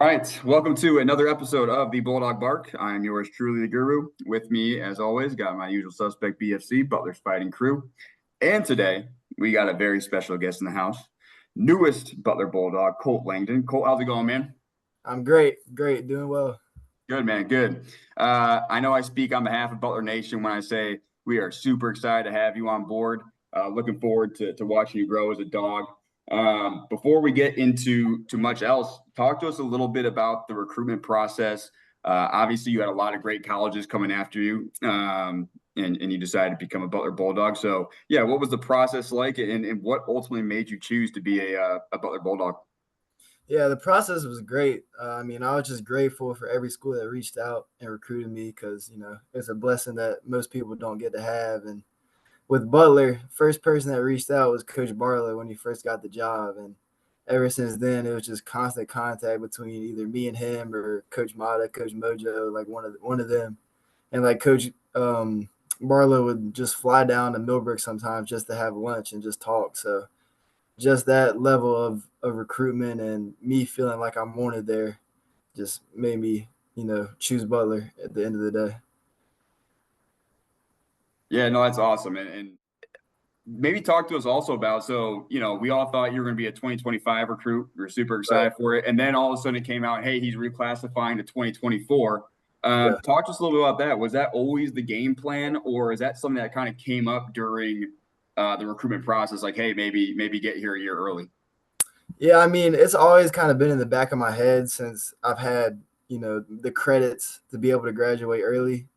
right, welcome to another episode of the Bulldog Bark. I'm yours truly, the Guru. With me, as always, got my usual suspect, BFC, Butler's Fighting Crew. And today, we got a very special guest in the house, newest Butler Bulldog, Colt Langdon. Colt, how's it going, man? I'm great, doing well. Good, man, good. I know I speak on behalf of Butler Nation when I say we are super excited to have you on board. Looking forward to watching you grow as a dog. Before we get into much else, talk to us a little bit about the recruitment process. Obviously, you had a lot of great colleges coming after you, and you decided to become a Butler Bulldog. So, yeah, what was the process like, and what ultimately made you choose to be a Butler Bulldog? Yeah, the process was great. I was just grateful for every school that reached out and recruited me because, it's a blessing that most people don't get to have. And with Butler, first person that reached out was Coach Barlow when he first got the job. And ever since then, it was just constant contact between either me and him or Coach Mata, Coach Mojo, like one of them. And like Coach Barlow would just fly down to Millbrook sometimes just to have lunch and just talk. So just that level of recruitment and me feeling like I'm wanted there just made me, choose Butler at the end of the day. Yeah, no, that's awesome. And maybe talk to us also about, so, we all thought you were going to be a 2025 recruit. We were super Right. excited for it. And then all of a sudden it came out, hey, he's reclassifying to 2024. Yeah. Talk to us a little bit about that. Was that always the game plan, or is that something that kind of came up during the recruitment process? Like, hey, maybe get here a year early. Yeah, it's always kind of been in the back of my head since I've had, the credits to be able to graduate early.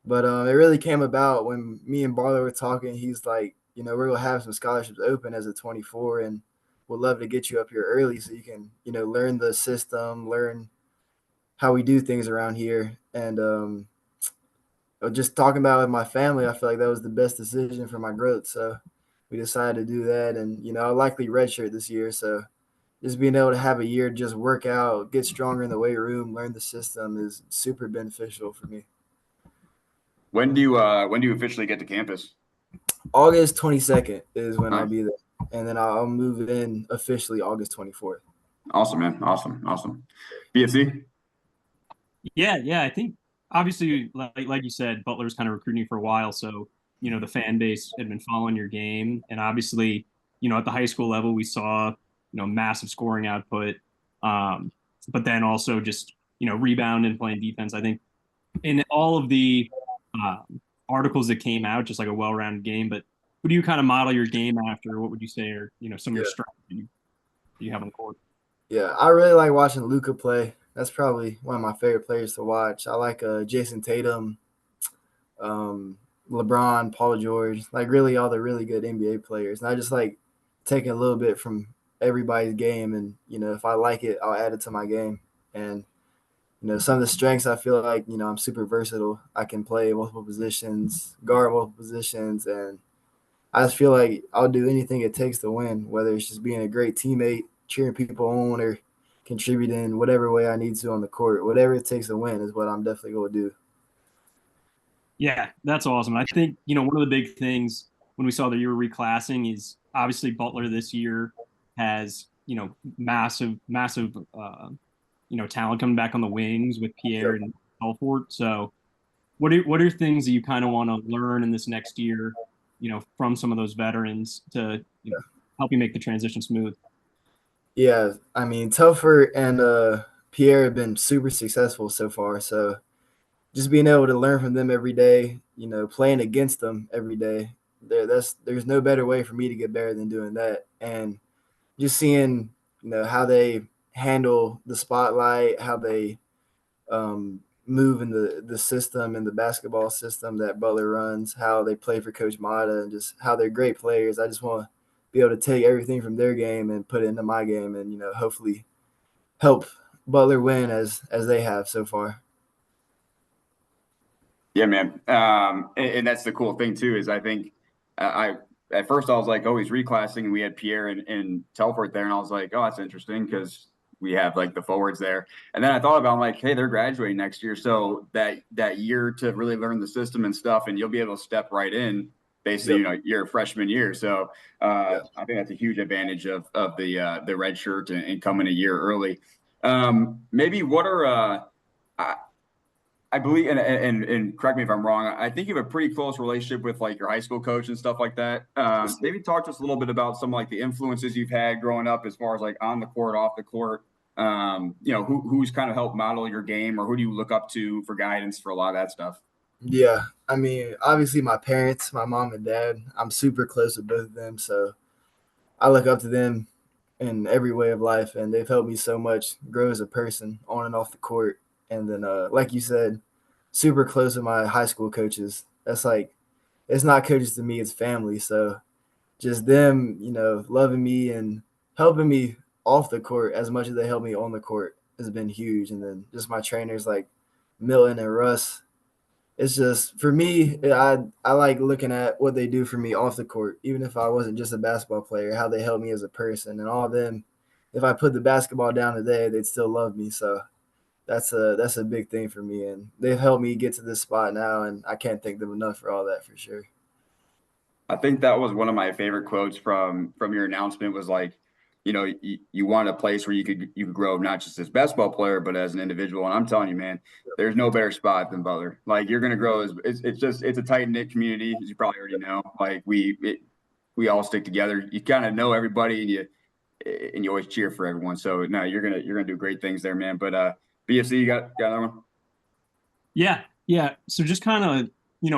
But it really came about when me and Barlow were talking. He's like, we're going to have some scholarships open as a 24 and we'd love to get you up here early so you can, learn the system, learn how we do things around here. And just talking about it with my family, I feel like that was the best decision for my growth. So we decided to do that. And, I'll likely redshirt this year. So just being able to have a year, just work out, get stronger in the weight room, learn the system is super beneficial for me. When do you officially get to campus? August 22nd is when I'll Nice. be there. And then I'll move in officially August 24th. Awesome, man. Awesome. BFC? Yeah. I think obviously, like you said, Butler's kind of recruiting you for a while, so the fan base had been following your game, and obviously, at the high school level, we saw massive scoring output, um, but then also just rebound and playing defense. I think in all of the articles that came out, just like a well-rounded game. But who do you kind of model your game after? What would you say are some of your Yeah. strengths that you have on the court? Yeah, I really like watching Luca play. That's probably one of my favorite players to watch. I like Jason Tatum, um, LeBron, Paul George, like really all the really good NBA players. And I just like taking a little bit from everybody's game, and if I like it, I'll add it to my game. And some of the strengths, I feel like I'm super versatile. I can play multiple positions, guard multiple positions, and I just feel like I'll do anything it takes to win, whether it's just being a great teammate, cheering people on, or contributing whatever way I need to on the court. Whatever it takes to win is what I'm definitely going to do. Yeah, that's awesome. I think, one of the big things when we saw that you were reclassing is obviously Butler this year has, massive, talent coming back on the wings with Pierre and Belfort. So what are things that you kind of want to learn in this next year, from some of those veterans to, help you make the transition smooth? Yeah, Telford and Pierre have been super successful so far. So just being able to learn from them every day, playing against them every day, there's no better way for me to get better than doing that. And just seeing, how they handle the spotlight, how they move in the system and the basketball system that Butler runs, how they play for Coach Mata, and just how they're great players. I just want to be able to take everything from their game and put it into my game, and hopefully help Butler win as they have so far. Yeah, man. And that's the cool thing too, is I think I at first I was like, oh, he's reclassing, and we had Pierre and Telfort there, and I was like, oh, that's interesting because we have like the forwards there. And then I thought about, I'm like, hey, they're graduating next year, so that year to really learn the system and stuff, and you'll be able to step right in basically, Yep. your freshman year. So Yeah. I think that's a huge advantage of the red shirt and coming a year early. Maybe what are I, I believe, and correct me if I'm wrong. I think you have a pretty close relationship with like your high school coach and stuff like that. Maybe talk to us a little bit about some like the influences you've had growing up, as far as like on the court, off the court. Who's kind of helped model your game, or who do you look up to for guidance for a lot of that stuff? Yeah, I mean, obviously my parents, my mom and dad, I'm super close with both of them, so I look up to them in every way of life, and they've helped me so much grow as a person on and off the court. And then, like you said, super close with my high school coaches. That's like, it's not coaches to me, it's family. So just them, loving me and helping me off the court as much as they help me on the court has been huge. And then just my trainers like Milton and Russ. It's just for me, I like looking at what they do for me off the court, even if I wasn't just a basketball player, how they help me as a person and all of them. If I put the basketball down today, they'd still love me. So that's a big thing for me. And they've helped me get to this spot now, and I can't thank them enough for all that for sure. I think that was one of my favorite quotes from your announcement was like, you want a place where you could grow not just as a basketball player, but as an individual. And I'm telling you, man, there's no better spot than Butler. Like you're gonna grow as it's a tight knit community, as you probably already know. Like we all stick together. You kind of know everybody, and you always cheer for everyone. So no, you're gonna do great things there, man. But BFC, you got another one? Yeah, yeah. So just kind of,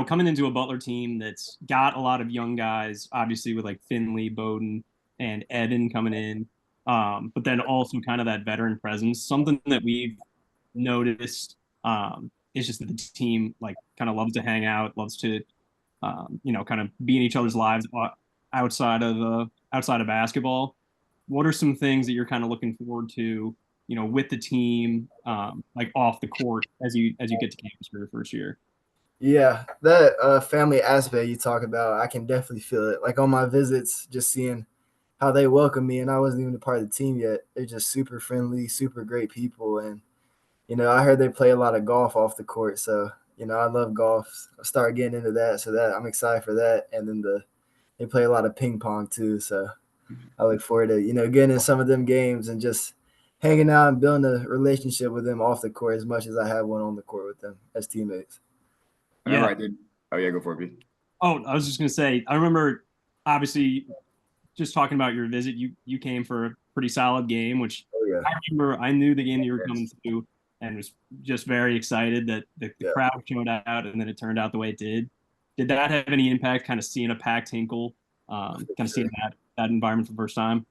coming into a Butler team that's got a lot of young guys, obviously with like Finley, Bowden, and Evan coming in, but then also kind of that veteran presence. Something that we've noticed is just that the team like kind of loves to hang out, loves to, kind of be in each other's lives outside of basketball. What are some things that you're kind of looking forward to, with the team, like off the court as you get to campus for your first year? Yeah, that family aspect you talk about, I can definitely feel it. Like on my visits, just seeing how they welcome me, and I wasn't even a part of the team yet. They're just super friendly, super great people, and I heard they play a lot of golf off the court, so I love golf. I started getting into that, so that I'm excited for that. And then they play a lot of ping pong too, so I look forward to getting in some of them games and just hanging out and building a relationship with them off the court as much as I have one on the court with them as teammates. Whenever Yeah. I did. Oh yeah, go for it, B. Oh, I was just gonna say, I remember obviously just talking about your visit. You came for a pretty solid game, which Oh yeah, I remember. I knew the game that you were coming to, and was just very excited that the yeah. crowd showed out, and then it turned out the way it did. Did that have any impact? Kind of seeing a packed Hinkle, kind of seeing that environment for the first time.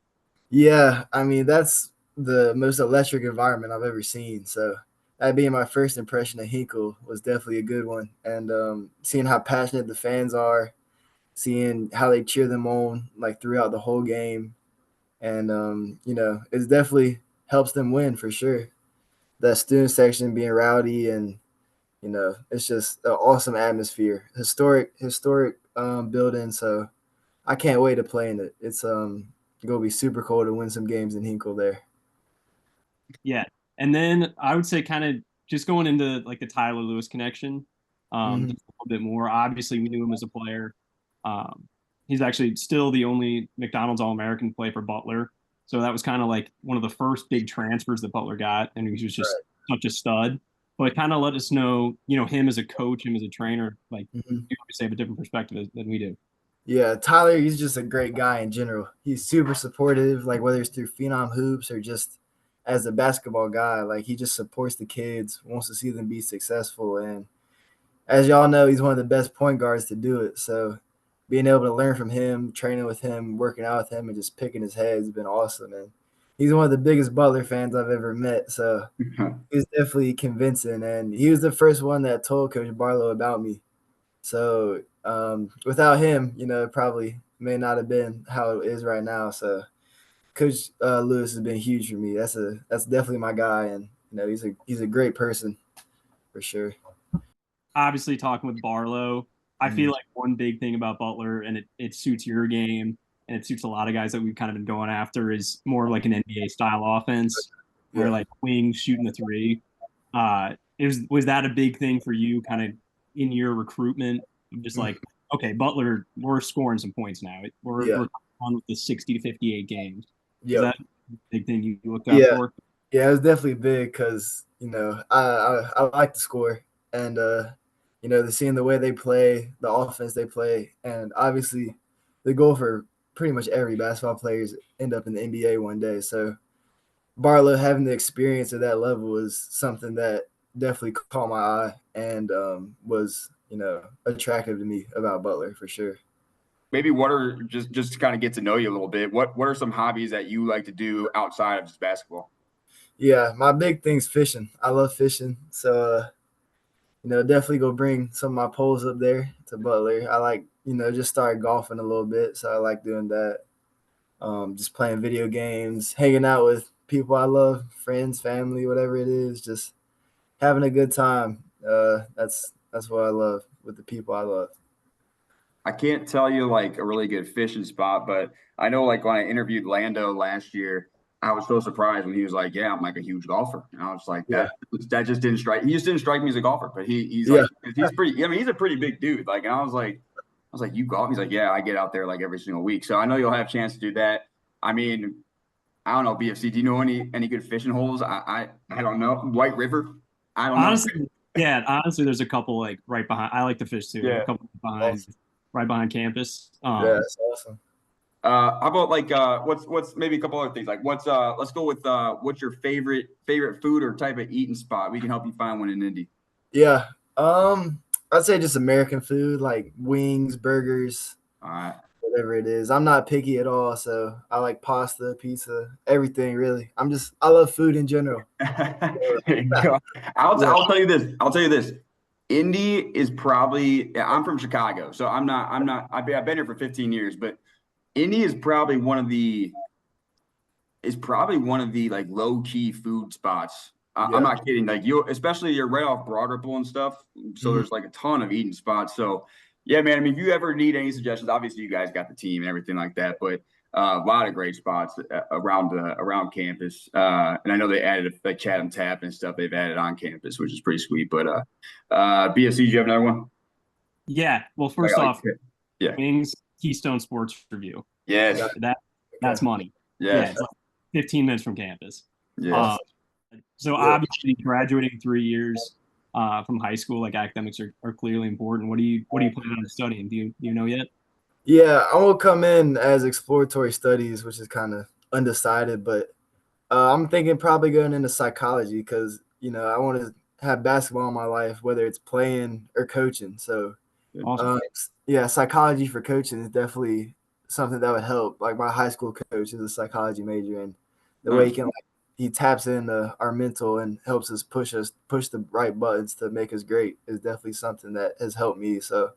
Yeah, I mean that's the most electric environment I've ever seen. So that being my first impression of Hinkle was definitely a good one. And seeing how passionate the fans are, seeing how they cheer them on like throughout the whole game, and it definitely helps them win for sure. That student section being rowdy, and it's just an awesome atmosphere, historic building. So I can't wait to play in it. It's gonna be super cool to win some games in Hinkle there. Yeah, and then I would say kind of just going into like the Tyler Lewis connection, Hmm. just a little bit more. Obviously, we knew him as a player. Um, he's actually still the only McDonald's All-American play for Butler. So that was kind of like one of the first big transfers that Butler got, and he was just Right. such a stud. But kind of let us know, him as a coach, him as a trainer, like Hmm. you obviously have a different perspective than we do. Yeah, Tyler, he's just a great guy in general. He's super supportive, like whether it's through Phenom Hoops or just as a basketball guy. Like he just supports the kids, wants to see them be successful. And as y'all know, he's one of the best point guards to do it. So being able to learn from him, training with him, working out with him, and just picking his head has been awesome. And he's one of the biggest Butler fans I've ever met. So he was definitely convincing. And he was the first one that told Coach Barlow about me. So without him, it probably may not have been how it is right now. So Coach Lewis has been huge for me. That's definitely my guy, and he's a great person for sure. Obviously, talking with Barlow, I Mhm. feel like one big thing about Butler, and it suits your game, and it suits a lot of guys that we've kind of been going after, is more like an NBA style offense, where Yeah. like wings shooting the three. Was that a big thing for you, kind of in your recruitment? Just Mhm. like, okay, Butler, we're scoring some points now. We're Yeah. on with the 60 to 58 games. Was Yep. that a big thing you looked out Yeah. for? Yeah, it was definitely big because I like to score, and the seeing the way they play, the offense they play, and obviously the goal for pretty much every basketball player is end up in the NBA one day. So Barlow having the experience at that level is something that definitely caught my eye and was attractive to me about Butler for sure. Maybe what are just to kind of get to know you a little bit. What are some hobbies that you like to do outside of just basketball? Yeah, my big thing's fishing. I love fishing, so definitely go bring some of my poles up there to Butler. I like just started golfing a little bit, so I like doing that. Just playing video games, hanging out with people I love, friends, family, whatever it is, just having a good time. That's what I love with the people I love. I can't tell you like a really good fishing spot, but I know like when I interviewed Lando last year, I was so surprised when he was like, "Yeah, I'm like a huge golfer," and I was like, Yeah, "That just didn't strike. He just didn't strike me as a golfer." But he's yeah, like, he's pretty. I mean, he's a pretty big dude. Like, and I was like, "You golf?" He's like, "Yeah, I get out there like every single week." So I know you'll have a chance to do that. I mean, I don't know, BFC. Do you know any good fishing holes? I don't know. White River. I don't know. Honestly, yeah, honestly, there's a couple like right behind. I like to fish too. There are a Yeah. couple behind, awesome. right behind campus. Yeah, that's awesome. How about like what's maybe a couple other things like what's let's go with what's your favorite food or type of eating spot? We can help you find one in Indy. Yeah, I'd say just American food like wings, burgers, All right. whatever it is. I'm not picky at all, so I like pasta, pizza, everything really. I love food in general. There you go. Yeah, I'll tell you this. I'll tell you this. Indy is probably I'm from Chicago, so I've been here for 15 years, but Indy is probably one of the like low key food spots. I'm yeah. not kidding. Like especially you're right off Broad Ripple and stuff. So Mhm. there's like a ton of eating spots. So yeah, man. I mean, if you ever need any suggestions, obviously you guys got the team and everything like that, but a lot of great spots around campus. And I know they added like Chatham Tap and stuff. They've added on campus, which is pretty sweet. But BSC, do you have another one? Yeah. Well, Like, first like off, yeah. wings, Keystone Sports Review. Yes. Got That that's Okay. money. Yeah, Yes. it's like 15 minutes from campus. Yes. Uh, so Yeah. obviously, graduating 3 years from high school, like academics are clearly important. What do you plan on studying? Do you know yet? Yeah, I will come in as exploratory studies, which is kind of undecided, but I'm thinking probably going into psychology because I want to have basketball in my life, whether it's playing or coaching. So, Awesome. yeah, psychology for coaching is definitely something that would help. Like my high school coach is a psychology major, and the way Nice. he taps into our mental and helps us push the right buttons to make us great is definitely something that has helped me. So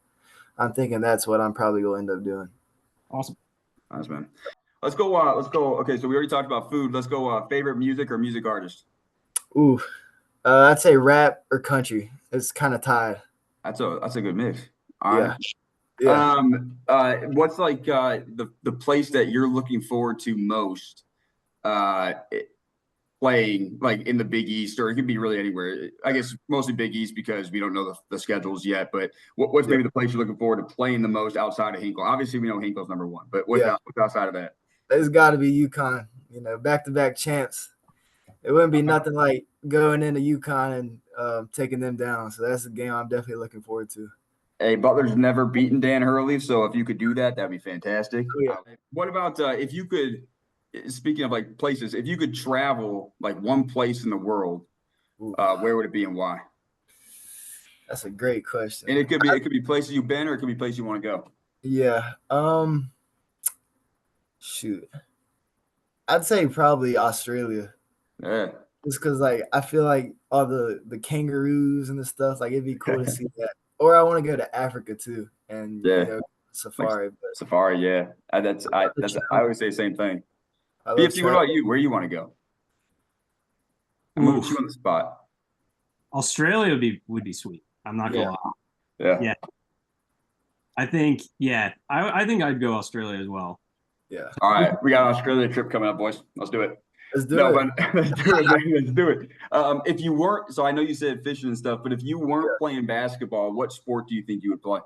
I'm thinking that's what I'm probably going to end up doing. Awesome. Nice, man. Let's go. Let's go. Okay, so we already talked about food. Let's go. Favorite music or music artist? Ooh, I'd say rap or country. It's kind of tied. That's a good mix. All right. Yeah, yeah. What's like the place that you're looking forward to most? Uh, playing like in the Big East, or it could be really anywhere. I guess mostly Big East because we don't know the schedules yet. But what's Yeah, maybe the place you're looking forward to playing the most outside of Hinkle? Obviously, we know Hinkle's number one, but yeah. what's outside of that? It's got to be UConn. Back-to-back champs. It wouldn't be nothing like going into UConn and taking them down. So that's a game I'm definitely looking forward to. Hey, Butler's never beaten Dan Hurley, so if you could do that, that'd be fantastic. Oh, yeah. What about if you could? Speaking of like places, if you could travel like one place in the world, Ooh, where would it be and why? that's a great question. And it could be places you've been, or it could be places you want to go. Yeah. Shoot. I'd say probably Australia. Yeah. Just because I feel like all the kangaroos and the stuff, like it'd be cool to see that. Or I want to go to Africa too and Yeah. Like safari. But safari, yeah. I always say the same thing. I love BFT, what travel. about you? Where do you want to go? I'm gonna put you Oof. on the spot. Australia would be sweet. I'm not gonna Yeah. lie. Yeah. Yeah. I think I'd go Australia as well. Yeah. All right. We got an Australia trip coming up, boys. Let's do it. Let's do No, it. but let's do it, man. Let's do it. If you weren't, so I know you said fishing and stuff, but if you weren't playing basketball, what sport do you think you would play?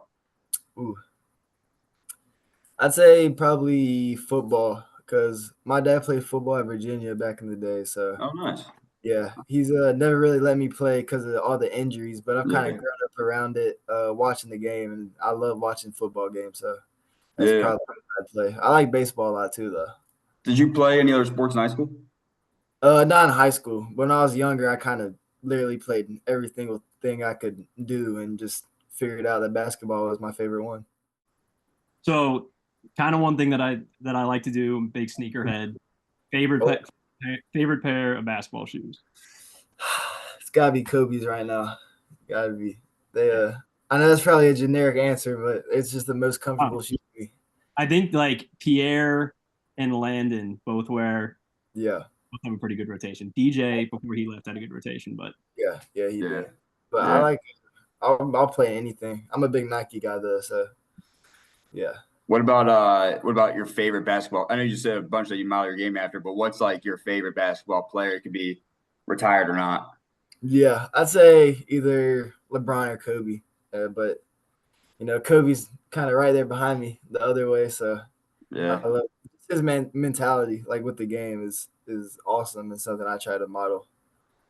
Ooh. I'd say probably football because my dad played football at Virginia back in the day. So Oh, nice. yeah, he's never really let me play because of all the injuries, but I've kind of Yeah. grown up around it, watching the game, and I love watching football games. So that's Yeah. probably what I play. I like baseball a lot too, though. Did you play any other sports in high school? Not in high school. When I was younger, I kind of literally played every single thing I could do, and just figured out that basketball was my favorite one. So, kind of one thing that I like to do, I'm a big sneakerhead. Favorite pair of basketball shoes. It's gotta be Kobe's right now. Gotta be. They I know that's probably a generic answer, but it's just the most comfortable shoe for me. I think like Pierre and Landon both Yeah, have a pretty good rotation. DJ before he left had a good rotation, but yeah, he Yeah. did. But Yeah. I like. I'll play anything. I'm a big Nike guy though, so yeah. What about your favorite basketball? I know you said a bunch that you model your game after, but what's like your favorite basketball player? It could be retired or not. Yeah, I'd say either LeBron or Kobe. But Kobe's kind of right there behind me the other way, so Yeah. I love his mentality, like with the game, is awesome and something I try to model.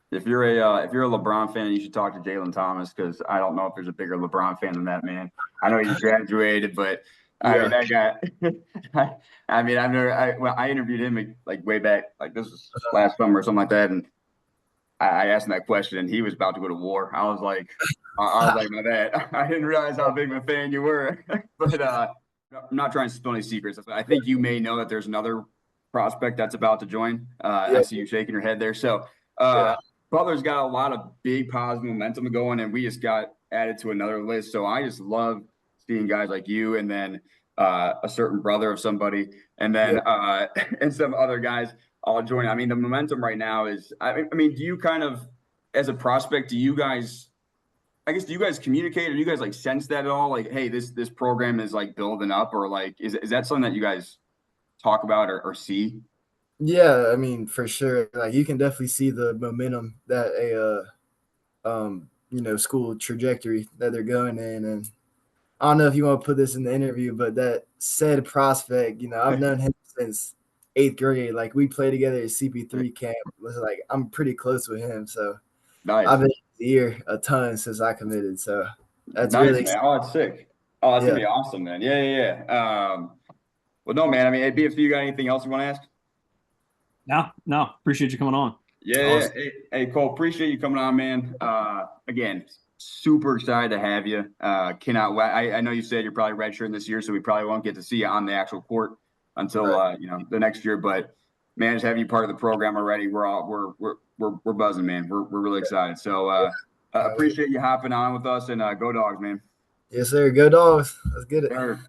If you're a LeBron fan, you should talk to Jalen Thomas because I don't know if there's a bigger LeBron fan than that man. I know he just graduated, but I mean that guy. I interviewed him like way back, like this was last summer or something like that, and I asked him that question, and he was about to go to war. I was like, my bad. I didn't realize how big of a fan you were. But I'm not trying to spill any secrets. I think you may know that there's another prospect that's about to join. I see you shaking your head there. So Butler's got a lot of big positive momentum going, and we just got added to another list. So I just love seeing guys like you, and then a certain brother of somebody, and then and some other guys all join. I mean, the momentum right now is. I mean, do you kind of, as a prospect, do you guys communicate, or do you guys like sense that at all? Like, hey, this program is like building up, or like is that something that you guys talk about or see? Yeah, I mean, for sure. Like you can definitely see the momentum that school trajectory that they're going in. And I don't know if you want to put this in the interview, but that said prospect, I've known him since 8th grade. Like we play together at CP3 camp. Like I'm pretty close with him. So Nice. I've been in his ear a ton since I committed. So that's nice, really man. Oh, that's sick. Oh, that's gonna be awesome, man. Yeah. Well, no, man. I mean, hey, BFC, you got anything else you want to ask? No. Appreciate you coming on. Yeah. Hey, Cole, appreciate you coming on, man. Again, super excited to have you. Cannot wait. I know you said you're probably redshirting this year, so we probably won't get to see you on the actual court until the next year. But man, just having you part of the program already, we're buzzing, man. We're really excited. So appreciate you hopping on with us, and go Dogs, man. Yes, sir. Go Dogs. Let's get it. Sure.